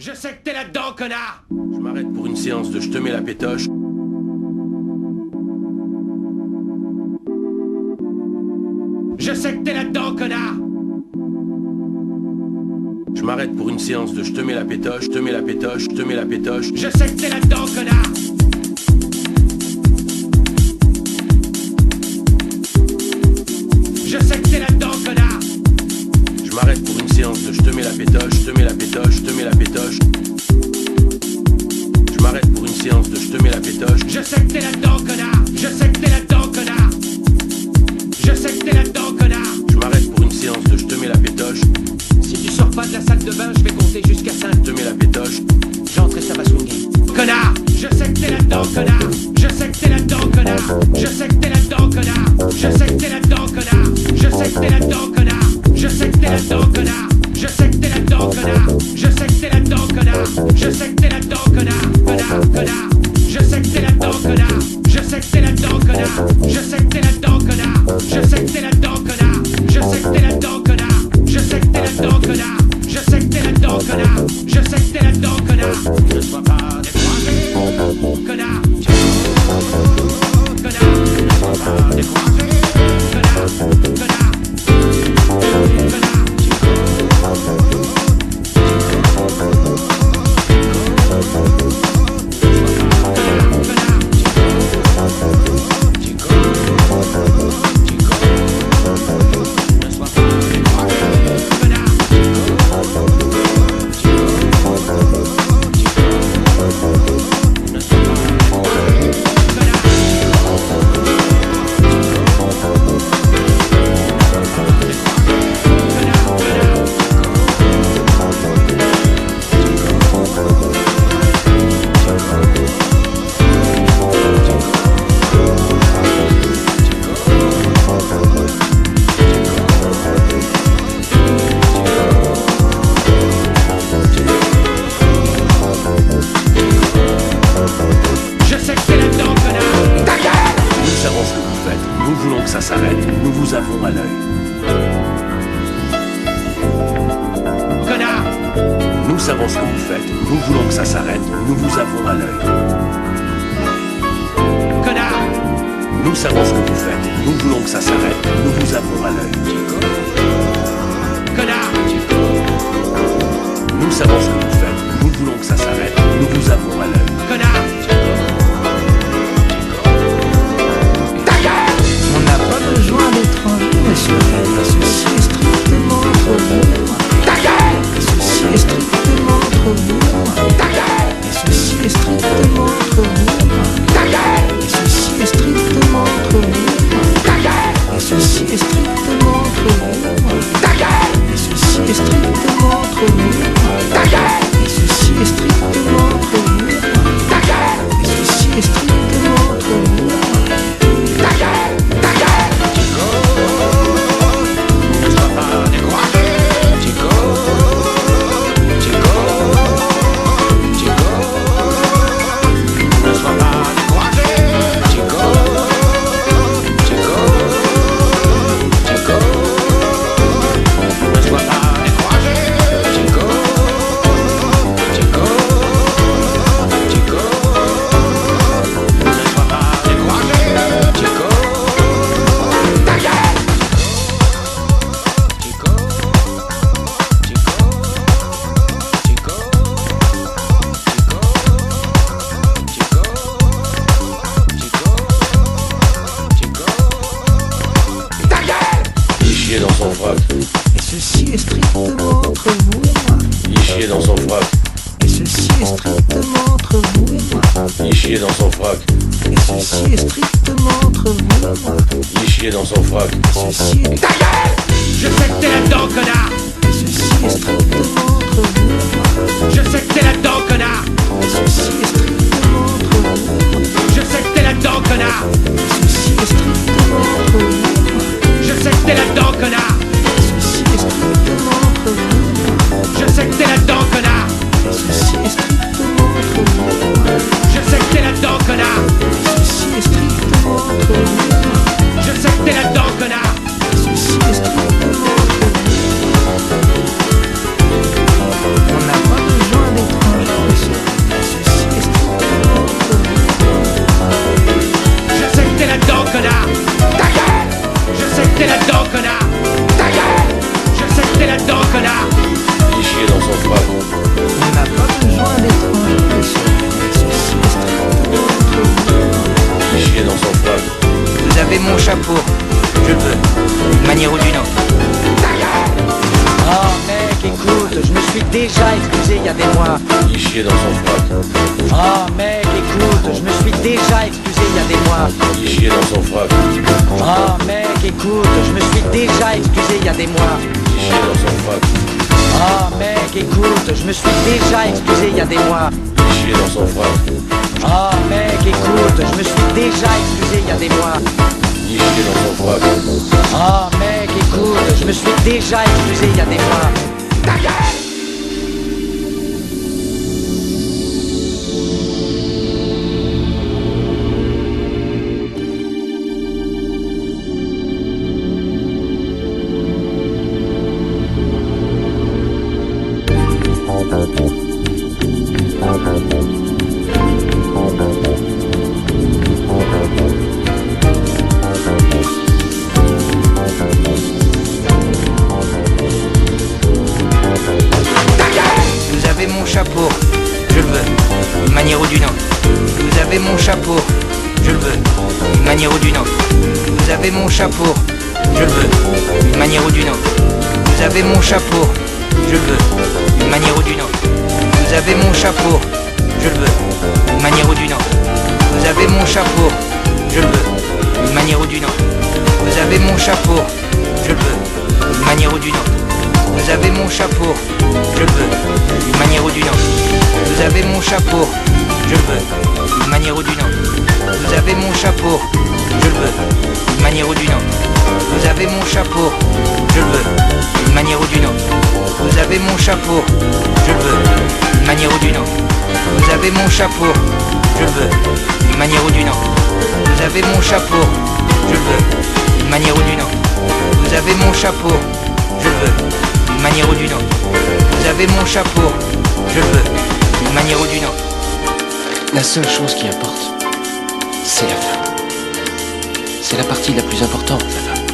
Je sais que t'es là-dedans, connard! Je m'arrête pour une séance de je te mets la pétoche. Je sais que t'es là-dedans, connard! Je m'arrête pour une séance de je te mets la pétoche, te mets la pétoche, te mets la pétoche. Je sais que t'es là-dedans, connard! Je sais que t'es là-dedans, connard! Je m'arrête pour une séance de je te mets la pétoche, te mets la pétoche, te mets la pétoche. Je m'arrête pour une séance de je te mets la pétoche. Je sais que t'es là-dedans, connard! Je sais que t'es là-dedans, connard! Je sais que t'es là-dedans, connard! Je m'arrête pour une séance de je te mets la pétoche. Si tu sors pas de la salle de bain, je vais compter jusqu'à 5. Je te mets la pétoche. J'entre et ça va swinguer. Connard! Je sais que t'es là-dedans, connard! Je sais que t'es là-dedans, connard! Je sais que t'es là-dedans, connard! Je sais que t'es là-dedans, connard! Je sais que t'es là-dedans, connard! Je sais que t'es là-dedans, connard! Je sais que t'es là-dedans, connard! Je sais que t'es là-dedans, connard! Je sais que t'es là-dedans, connard! Connard! Je sais que t'es là-dedans, connard! Je sais que t'es là-dedans, connard! Je sais que t'es là-dedans, connard! Je sais que t'es là-dedans, connard! Je sais que t'es là-dedans, connard! Je sais que t'es là-dedans, connard! Je sais que t'es là-dedans, connard! Je sais que t'es là-dedans, connard! Ne sois pas découragé, connard! Connard! Ne sois pas découragé, connard! Connard! excusé il y a des mois. Il chiait dans son froc. Oh mec, écoute, je me suis déjà excusé il y a des mois. Il chiait dans son froc. Oh mec, écoute, je me suis déjà excusé il y a des mois. Il chiait dans son froc. Oh mec, écoute, je me suis déjà excusé il y a des mois. Il chiait dans son froc. Oh mec, écoute, je me suis déjà excusé il y a des mois. Il chiait dans son froc. Oh mec, écoute, je me suis déjà excusé il y a des mois. Ta gueule! Vous avez mon chapeau, je le veux, d'une manière ou d'une autre. Vous avez mon chapeau, je le veux, d'une manière ou d'une autre. Vous avez mon chapeau, je le veux, d'une manière ou d'une autre. Vous avez mon chapeau, je le veux, d'une manière ou d'une autre. Vous avez mon chapeau, je le veux, d'une manière ou d'une autre. Vous avez mon chapeau, je le veux, d'une manière ou d'une autre. Vous avez mon chapeau, je le veux, d'une manière ou d'une autre. Vous avez mon chapeau, je le veux, d'une manière ou d'une autre. Vous avez mon chapeau, je le veux, d'une manière ou d'une autre. Vous avez mon chapeau, je le veux, d'une manière ou d'une autre. Vous avez mon chapeau, je le veux, d'une manière ou d'une autre. Vous avez mon chapeau, je le veux, d'une manière ou d'une autre. Vous avez mon chapeau, je le veux, d'une manière ou d'une autre. Vous avez mon chapeau, je le veux, d'une manière ou d'une autre. Vous avez mon chapeau, je le veux, d'une manière ou d'une autre. Vous avez mon chapeau, je le veux, d'une manière ou d'une autre. La seule chose qui importe, c'est la fin. C'est la partie la plus importante, la fin.